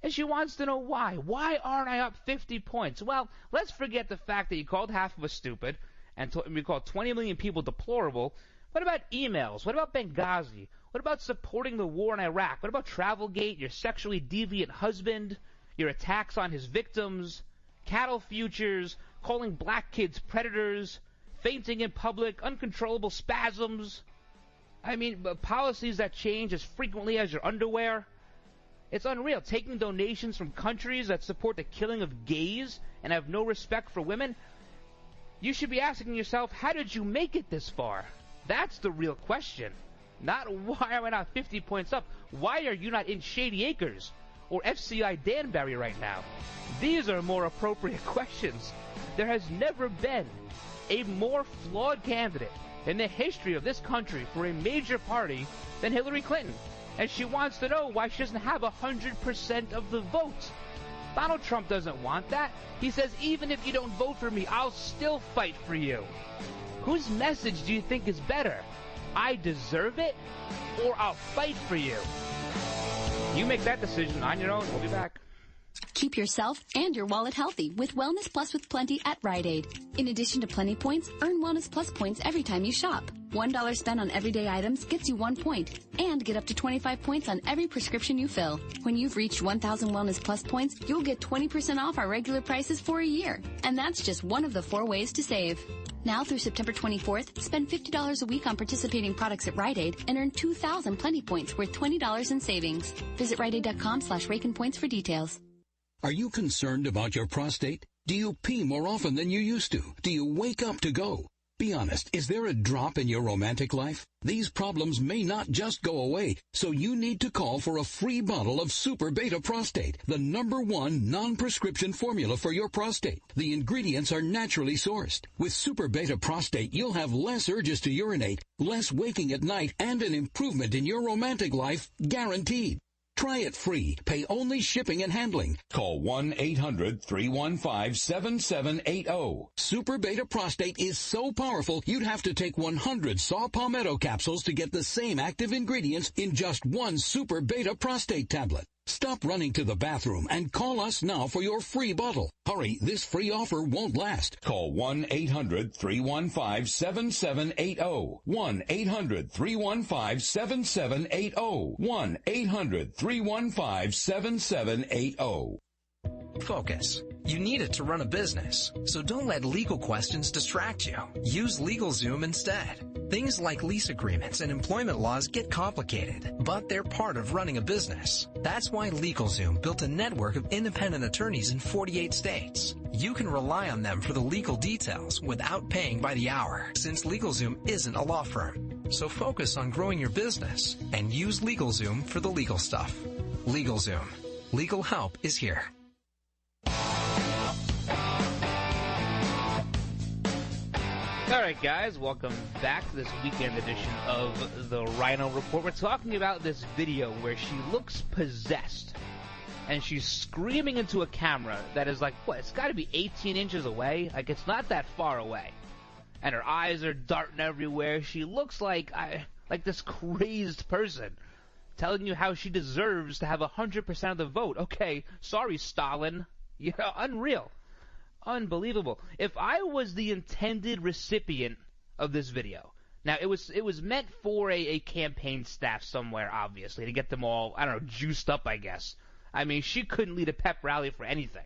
And she wants to know why. Why aren't I up 50 points? Well, let's forget the fact that you called half of us stupid and we called 20 million people deplorable. What about emails? What about Benghazi? What about supporting the war in Iraq? What about Travelgate, your sexually deviant husband, your attacks on his victims, cattle futures, calling black kids predators, fainting in public, uncontrollable spasms? I mean, policies that change as frequently as your underwear. It's unreal. Taking donations from countries that support the killing of gays and have no respect for women. You should be asking yourself, how did you make it this far? That's the real question. Not why am I not 50 points up? Why are you not in Shady Acres or FCI Danbury right now? These are more appropriate questions. There has never been a more flawed candidate in the history of this country for a major party than Hillary Clinton. And she wants to know why she doesn't have 100% of the vote. Donald Trump doesn't want that. He says, even if you don't vote for me, I'll still fight for you. Whose message do you think is better? I deserve it, or I'll fight for you? You make that decision on your own. We'll be back. Keep yourself and your wallet healthy with Wellness Plus with Plenty at Rite Aid. In addition to Plenty points, earn Wellness Plus points every time you shop. $1 spent on everyday items gets you 1 point, and get up to 25 points on every prescription you fill. When you've reached 1,000 Wellness Plus points, you'll get 20% off our regular prices for a year. And that's just one of the 4 ways to save. Now through September 24th, spend $50 a week on participating products at Rite Aid and earn 2,000 Plenty points worth $20 in savings. Visit RiteAid.com/RakenPoints for details. Are you concerned about your prostate? Do you pee more often than you used to? Do you wake up to go? Be honest, is there a drop in your romantic life? These problems may not just go away, so you need to call for a free bottle of Super Beta Prostate, the #1 non-prescription formula for your prostate. The ingredients are naturally sourced. With Super Beta Prostate, you'll have less urges to urinate, less waking at night, and an improvement in your romantic life guaranteed. Try it free. Pay only shipping and handling. Call 1-800-315-7780. Super Beta Prostate is so powerful, you'd have to take 100 saw palmetto capsules to get the same active ingredients in just one Super Beta Prostate tablet. Stop running to the bathroom and call us now for your free bottle. Hurry, this free offer won't last. Call 1-800-315-7780. 1-800-315-7780. 1-800-315-7780. Focus. You need it to run a business, so don't let legal questions distract you. Use LegalZoom instead. Things like lease agreements and employment laws get complicated, but they're part of running a business. That's why LegalZoom built a network of independent attorneys in 48 states. You can rely on them for the legal details without paying by the hour, since LegalZoom isn't a law firm. So focus on growing your business and use LegalZoom for the legal stuff. LegalZoom. Legal help is here. All right, guys, welcome back to this weekend edition of the Ryno Report. We're talking about this video where she looks possessed, and she's screaming into a camera that is like, what, it's got to be 18 inches away? Like, it's not that far away. And her eyes are darting everywhere. She looks like this crazed person telling you how she deserves to have 100% of the vote. Okay, sorry, Stalin. You know, unreal. Unbelievable. If I was the intended recipient of this video, now it was meant for a campaign staff somewhere, obviously, to get them all, I don't know, juiced up, I guess. I mean, she couldn't lead a pep rally for anything.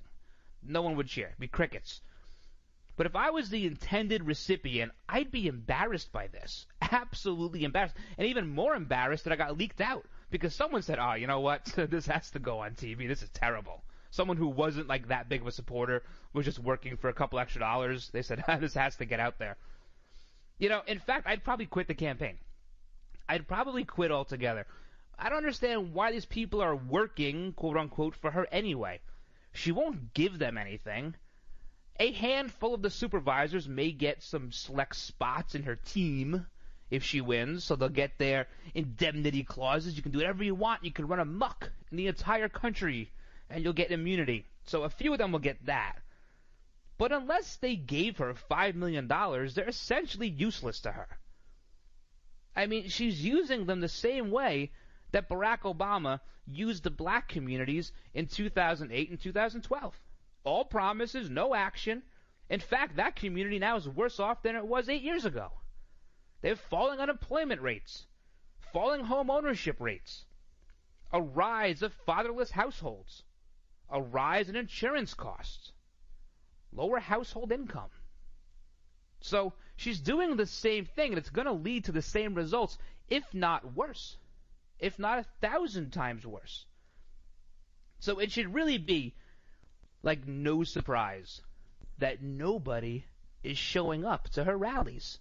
No one would cheer. It'd be crickets. But if I was the intended recipient, I'd be embarrassed by this. Absolutely embarrassed. And even more embarrassed that I got leaked out. Because someone said, oh, you know what? This has to go on TV. This is terrible. Someone who wasn't like that big of a supporter, was just working for a couple extra dollars. They said, this has to get out there. You know, in fact, I'd probably quit the campaign. I'd probably quit altogether. I don't understand why these people are working, quote unquote, for her anyway. She won't give them anything. A handful of the supervisors may get some select spots in her team if she wins, so they'll get their indemnity clauses. You can do whatever you want. You can run amok in the entire country, and you'll get immunity. So a few of them will get that. But unless they gave her $5 million, they're essentially useless to her. I mean, she's using them the same way that Barack Obama used the black communities in 2008 and 2012. All promises, no action. In fact, that community now is worse off than it was 8 years ago. They have falling unemployment rates, falling home ownership rates, a rise of fatherless households, a rise in insurance costs, lower household income. So she's doing the same thing, and it's going to lead to the same results, if not worse, if not 1,000 times worse. So it should really be like no surprise that nobody is showing up to her rallies.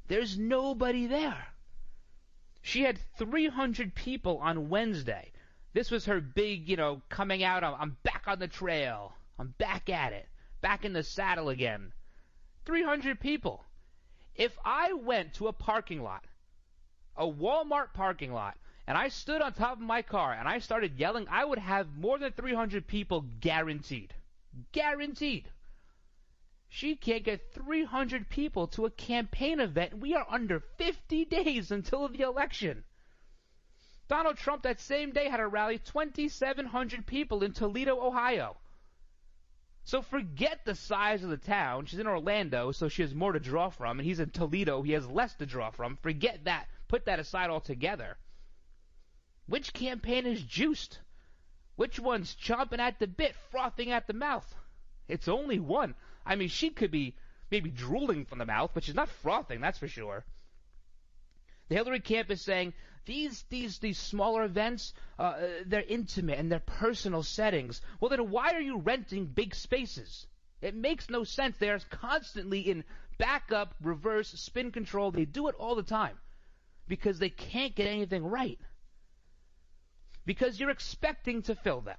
There's nobody there. She had 300 people on Wednesday. This was her big, coming out. I'm back on the trail. I'm back at it. Back in the saddle again. 300 people. If I went to a parking lot, a Walmart parking lot, and I stood on top of my car and I started yelling, I would have more than 300 people guaranteed. Guaranteed. She can't get 300 people to a campaign event. We are under 50 days until the election. Donald Trump that same day had a rally, 2,700 people in Toledo, Ohio. So forget the size of the town. She's in Orlando, so she has more to draw from, and he's in Toledo. He has less to draw from. Forget that. Put that aside altogether. Which campaign is juiced? Which one's chomping at the bit, frothing at the mouth? It's only one. I mean, she could be maybe drooling from the mouth, but she's not frothing, that's for sure. The Hillary camp is saying these smaller events, they're intimate and they're personal settings. Well, then why are you renting big spaces? It makes no sense. They are constantly in backup, reverse, spin control. They do it all the time because they can't get anything right. Because you're expecting to fill them.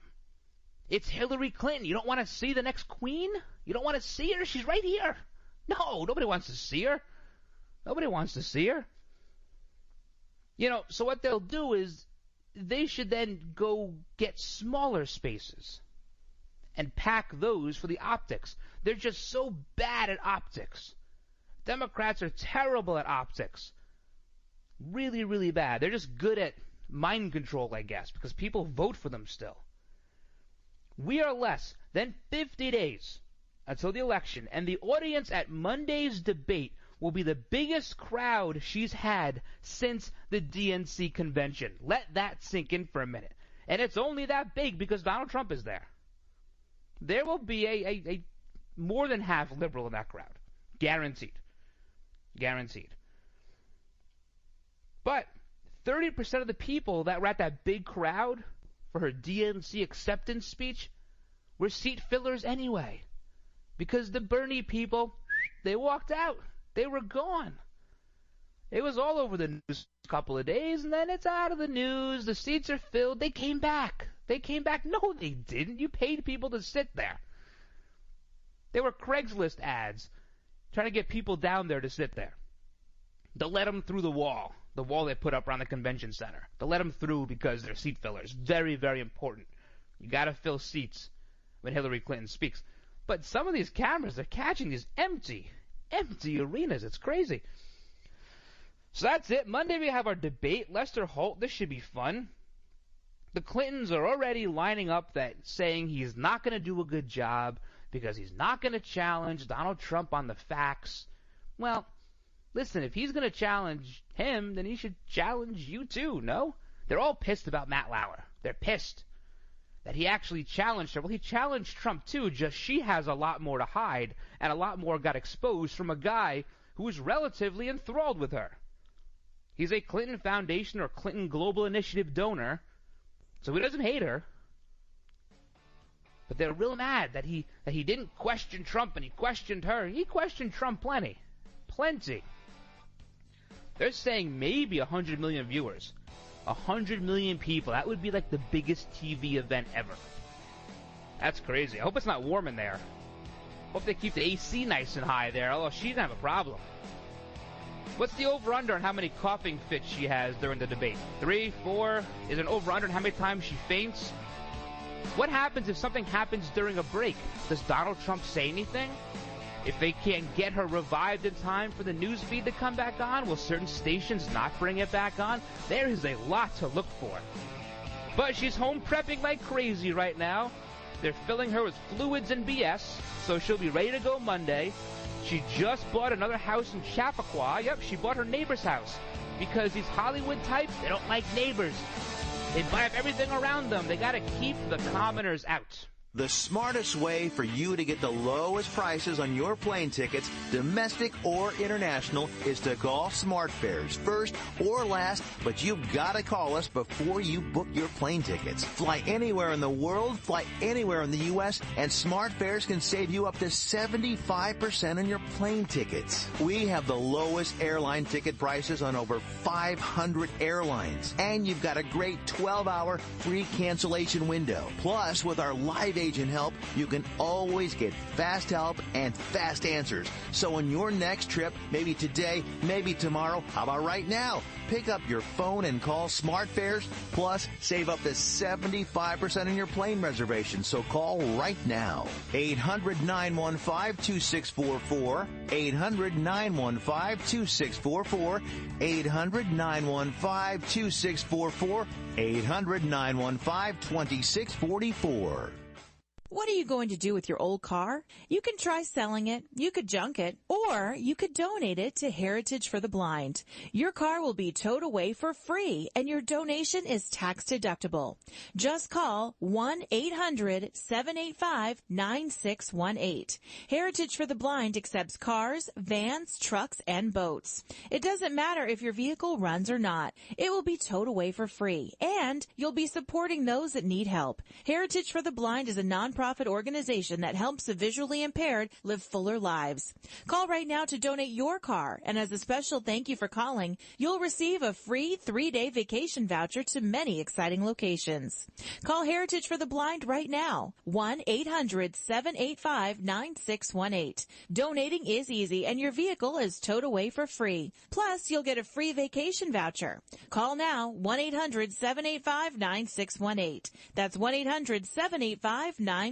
It's Hillary Clinton. You don't want to see the next queen? You don't want to see her? She's right here. No, nobody wants to see her. Nobody wants to see her. So what they'll do is they should then go get smaller spaces and pack those for the optics. They're just so bad at optics. Democrats are terrible at optics. Really, really bad. They're just good at mind control, I guess, because people vote for them still. We are less than 50 days until the election, and the audience at Monday's debate will be the biggest crowd she's had since the DNC convention. Let that sink in for a minute. And it's only that big because Donald Trump is there. There will be a more than half liberal in that crowd. Guaranteed. Guaranteed. But 30% of the people that were at that big crowd for her DNC acceptance speech were seat fillers anyway. Because the Bernie people, they walked out. They were gone. It was all over the news a couple of days, and then it's out of the news. The seats are filled. They came back. No, they didn't. You paid people to sit there. They were Craigslist ads trying to get people down there to sit there. They'll let them through the wall they put up around the convention center. They'll let them through because they're seat fillers. Very, very important. You got to fill seats when Hillary Clinton speaks. But some of these cameras are catching these empty arenas. It's crazy. So that's it. Monday we have our debate. Lester Holt. This should be fun. The Clintons are already lining up saying he's not going to do a good job because he's not going to challenge Donald Trump on the facts. Well, listen, if he's going to challenge him, then he should challenge you too, no? They're all pissed about Matt Lauer. They're pissed. that he actually challenged her. Well, he challenged Trump too, just she has a lot more to hide, and a lot more got exposed from a guy who was relatively enthralled with her. He's a Clinton Foundation or Clinton Global Initiative donor, so he doesn't hate her. But they're real mad that he didn't question Trump and he questioned her. He questioned Trump plenty. They're saying maybe 100 million viewers. 100 million people. That would be like the biggest TV event ever. That's crazy. I hope it's not warm in there. Hope they keep the AC nice and high there, although she doesn't have a problem. What's the over-under on how many coughing fits she has during the debate? 3, 4? Is an over-under on how many times she faints? What happens if something happens during a break? Does Donald Trump say anything? If they can't get her revived in time for the news feed to come back on, will certain stations not bring it back on? There is a lot to look for. But she's home prepping like crazy right now. They're filling her with fluids and BS, so she'll be ready to go Monday. She just bought another house in Chappaqua. Yep, she bought her neighbor's house. Because these Hollywood types, they don't like neighbors. They buy up everything around them. They gotta keep the commoners out. The smartest way for you to get the lowest prices on your plane tickets, domestic or international, is to call SmartFares first or last, but you've got to call us before you book your plane tickets. Fly anywhere in the world, fly anywhere in the U.S., and SmartFares can save you up to 75% on your plane tickets. We have the lowest airline ticket prices on over 500 airlines, and you've got a great 12-hour free cancellation window. Plus, with our live agent help, you can always get fast help and fast answers. So on your next trip, maybe today, maybe tomorrow, how about right now? Pick up your phone and call SmartFares, plus save up to 75% on your plane reservation. So call right now. 800-915-2644. 800-915-2644. 800-915-2644. 800-915-2644. What are you going to do with your old car? You can try selling it, you could junk it, or you could donate it to Heritage for the Blind. Your car will be towed away for free, and your donation is tax deductible. Just call 1-800-785-9618. Heritage for the Blind accepts cars, vans, trucks, and boats. It doesn't matter if your vehicle runs or not. It will be towed away for free, and you'll be supporting those that need help. Heritage for the Blind is a nonprofit organization that helps the visually impaired live fuller lives. Call right now to donate your car, and as a special thank you for calling, you'll receive a free 3-day vacation voucher to many exciting locations. Call Heritage for the Blind right now, 1-800-785-9618. Donating is easy, and your vehicle is towed away for free. Plus, you'll get a free vacation voucher. Call now, 1-800-785-9618. That's 1-800-785-9618.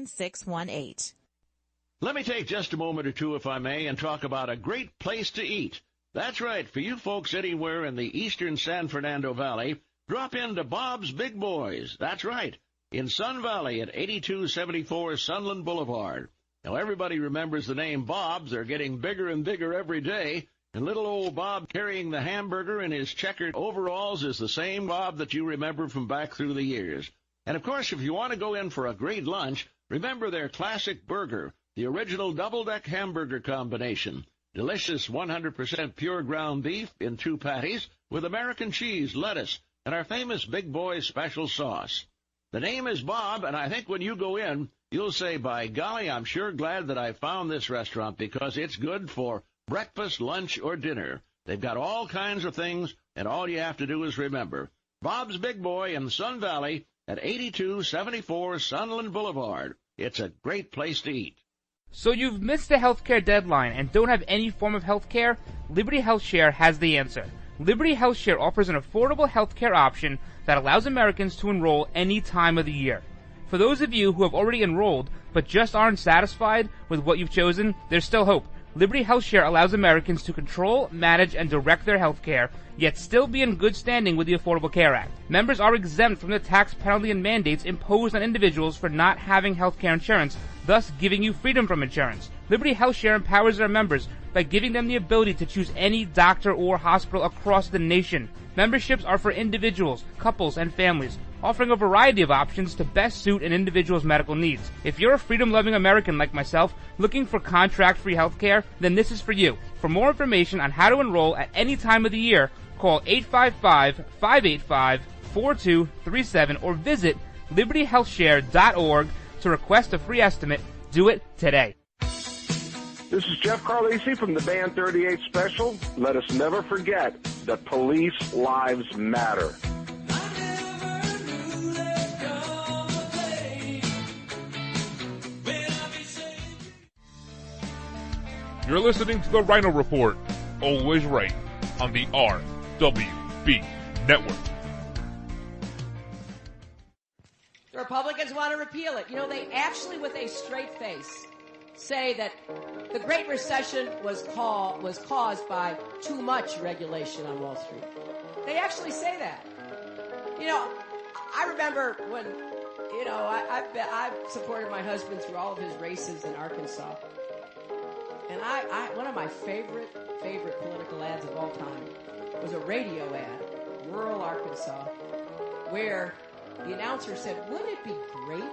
Let me take just a moment or two, if I may, and talk about a great place to eat. That's right, for you folks anywhere in the eastern San Fernando Valley, drop into Bob's Big Boys. That's right, in Sun Valley at 8274 Sunland Boulevard. Now, everybody remembers the name Bob's. They're getting bigger and bigger every day. And little old Bob carrying the hamburger in his checkered overalls is the same Bob that you remember from back through the years. And, of course, if you want to go in for a great lunch, remember their classic burger, the original double-deck hamburger combination. Delicious 100% pure ground beef in 2 patties with American cheese, lettuce, and our famous Big Boy special sauce. The name is Bob, and I think when you go in, you'll say, by golly, I'm sure glad that I found this restaurant because it's good for breakfast, lunch, or dinner. They've got all kinds of things, and all you have to do is remember. Bob's Big Boy in Sun Valley at 8274 Sunland Boulevard. It's a great place to eat. So you've missed the healthcare deadline and don't have any form of healthcare? Liberty HealthShare has the answer. Liberty HealthShare offers an affordable healthcare option that allows Americans to enroll any time of the year. For those of you who have already enrolled but just aren't satisfied with what you've chosen, there's still hope. Liberty HealthShare allows Americans to control, manage, and direct their health care, yet still be in good standing with the Affordable Care Act. Members are exempt from the tax penalty and mandates imposed on individuals for not having health care insurance thus giving you freedom from insurance. Liberty HealthShare empowers their members by giving them the ability to choose any doctor or hospital across the nation. Memberships are for individuals, couples, and families, offering a variety of options to best suit an individual's medical needs. If you're a freedom-loving American like myself, looking for contract-free health care, then this is for you. For more information on how to enroll at any time of the year, call 855-585-4237 or visit libertyhealthshare.org to request a free estimate. Do it today. This is Jeff Carlisi from the Band 38 Special. Let us never forget that police lives matter. You're listening to the Ryno Report, always right on the RWB Network. The Republicans want to repeal it. You know, they actually, with a straight face, say that the Great Recession was caused by too much regulation on Wall Street. They actually say that. You know, I remember when, you know, I've supported my husband through all of his races in Arkansas. And one of my favorite political ads of all time was a radio ad, rural Arkansas, where the announcer said, wouldn't it be great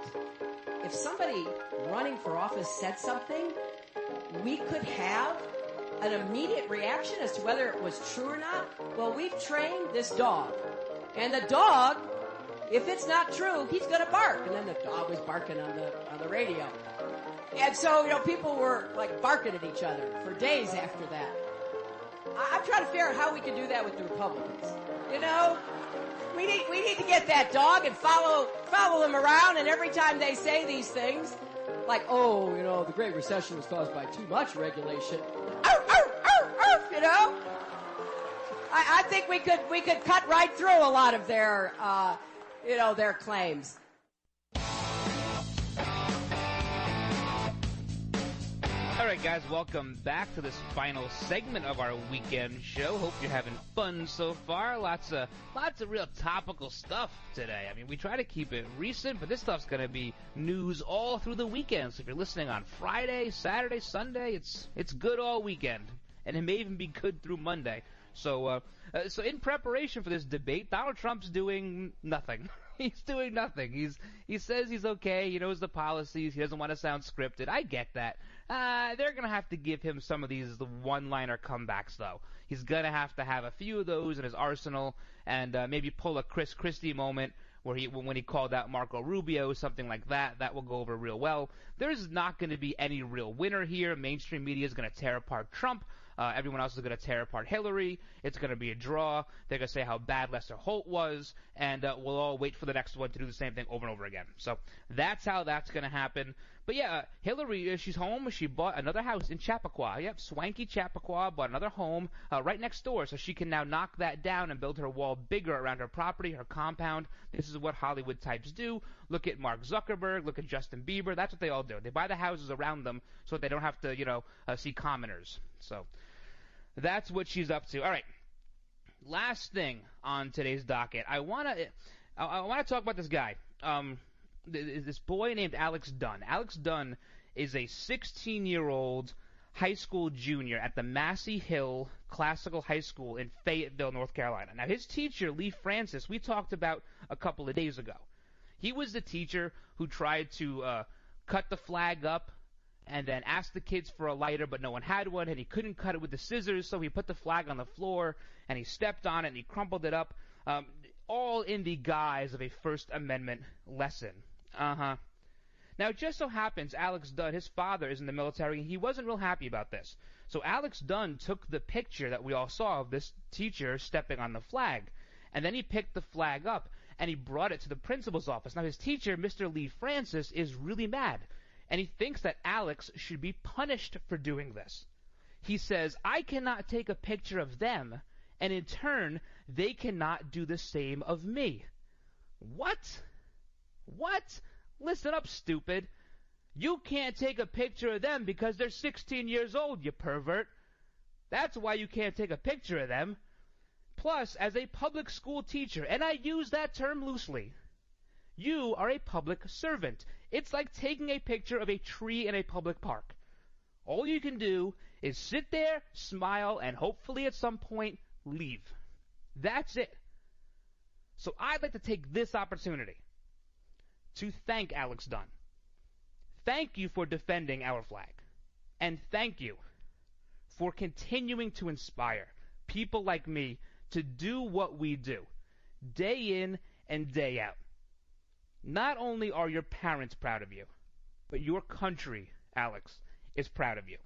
if somebody running for office said something, we could have an immediate reaction as to whether it was true or not? Well, we've trained this dog. And the dog, if it's not true, he's going to bark. And then the dog was barking on the radio. And so, you know, people were like barking at each other for days after that. I'm trying to figure out how we can do that with the Republicans. You know, we need to get that dog and follow them around, and every time they say these things, like, oh, you know, the Great Recession was caused by too much regulation. You know, I think we could cut right through a lot of their, you know, their claims. All right, guys, welcome back to this final segment of our weekend show. Hope you're having fun so far. Lots of real topical stuff today. I mean, we try to keep it recent, but this stuff's going to be news all through the weekend. So if you're listening on Friday, Saturday, Sunday, it's good all weekend, and it may even be good through Monday. So in preparation for this debate, Donald Trump's doing nothing. He's doing nothing. He says he's okay. He knows the policies. He doesn't want to sound scripted. I get that. They're going to have to give him some of these one-liner comebacks, though. He's going to have a few of those in his arsenal and maybe pull a Chris Christie moment where when he called out Marco Rubio, something like that. That will go over real well. There's not going to be any real winner here. Mainstream media is going to tear apart Trump. Everyone else is going to tear apart Hillary. It's going to be a draw. They're going to say how bad Lester Holt was, and we'll all wait for the next one to do the same thing over and over again. So that's how that's going to happen. But yeah, Hillary, she's home. She bought another house in Chappaqua. Yep, swanky Chappaqua, bought another home right next door, so she can now knock that down and build her wall bigger around her property, her compound. This is what Hollywood types do. Look at Mark Zuckerberg. Look at Justin Bieber. That's what they all do. They buy the houses around them so that they don't have to, see commoners. So that's what she's up to. All right. Last thing on today's docket. I want to talk about this guy. This boy named Alex Dunn. Alex Dunn is a 16-year-old high school junior at the Massey Hill Classical High School in Fayetteville, North Carolina. Now, his teacher, Lee Francis, we talked about a couple of days ago. He was the teacher who tried to cut the flag up and then asked the kids for a lighter, but no one had one, and he couldn't cut it with the scissors, so he put the flag on the floor, and he stepped on it, and he crumpled it up, all in the guise of a First Amendment lesson. Now, it just so happens Alex Dunn, his father, is in the military, and he wasn't real happy about this. So Alex Dunn took the picture that we all saw of this teacher stepping on the flag, and then he picked the flag up, and he brought it to the principal's office. Now, his teacher, Mr. Lee Francis, is really mad, and he thinks that Alex should be punished for doing this. He says, I cannot take a picture of them, and in turn, they cannot do the same of me. What? Listen up, stupid. You can't take a picture of them because they're 16 years old, you pervert. That's why you can't take a picture of them. Plus, as a public school teacher, and I use that term loosely, You are a public servant. It's like taking a picture of a tree in a public park. All you can do is sit there, smile, and hopefully at some point leave. That's it. So I'd like to take this opportunity to thank Alex Dunn. Thank you for defending our flag. And thank you for continuing to inspire people like me to do what we do, day in and day out. Not only are your parents proud of you, but your country, Alex, is proud of you.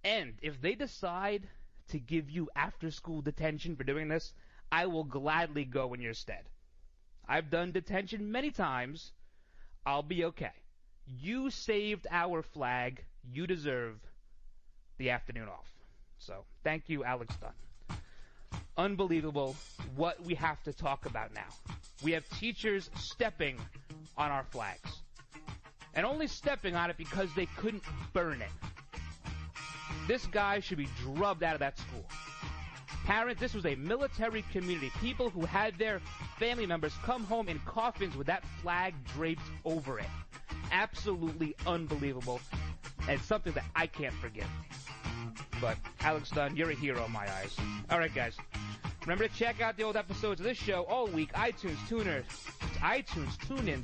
And if they decide to give you after-school detention for doing this, I will gladly go in your stead. I've done detention many times. I'll be okay. You saved our flag. You deserve the afternoon off. So, thank you, Alex Dunn. Unbelievable what we have to talk about now. We have teachers stepping on our flags. And only stepping on it because they couldn't burn it. This guy should be drubbed out of that school. Parents, this was a military community. People who had their family members come home in coffins with that flag draped over it. Absolutely unbelievable. And something that I can't forgive. But, Alex Dunn, you're a hero in my eyes. All right, guys. Remember to check out the old episodes of this show all week. iTunes, TuneIn,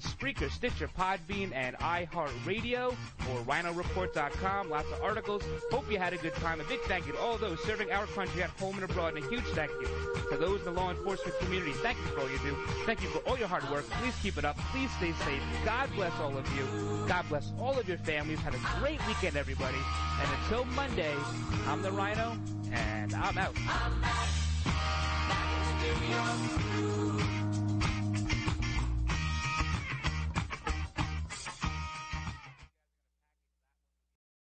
Spreaker, Stitcher, Podbean, and iHeartRadio, or RynoReport.com. Lots of articles. Hope you had a good time. A big thank you to all those serving our country at home and abroad, and a huge thank you to those in the law enforcement community. Thank you for all you do. Thank you for all your hard work. Please keep it up. Please stay safe. God bless all of you. God bless all of your families. Have a great weekend, everybody. And until Monday, I'm the Ryno, and I'm out.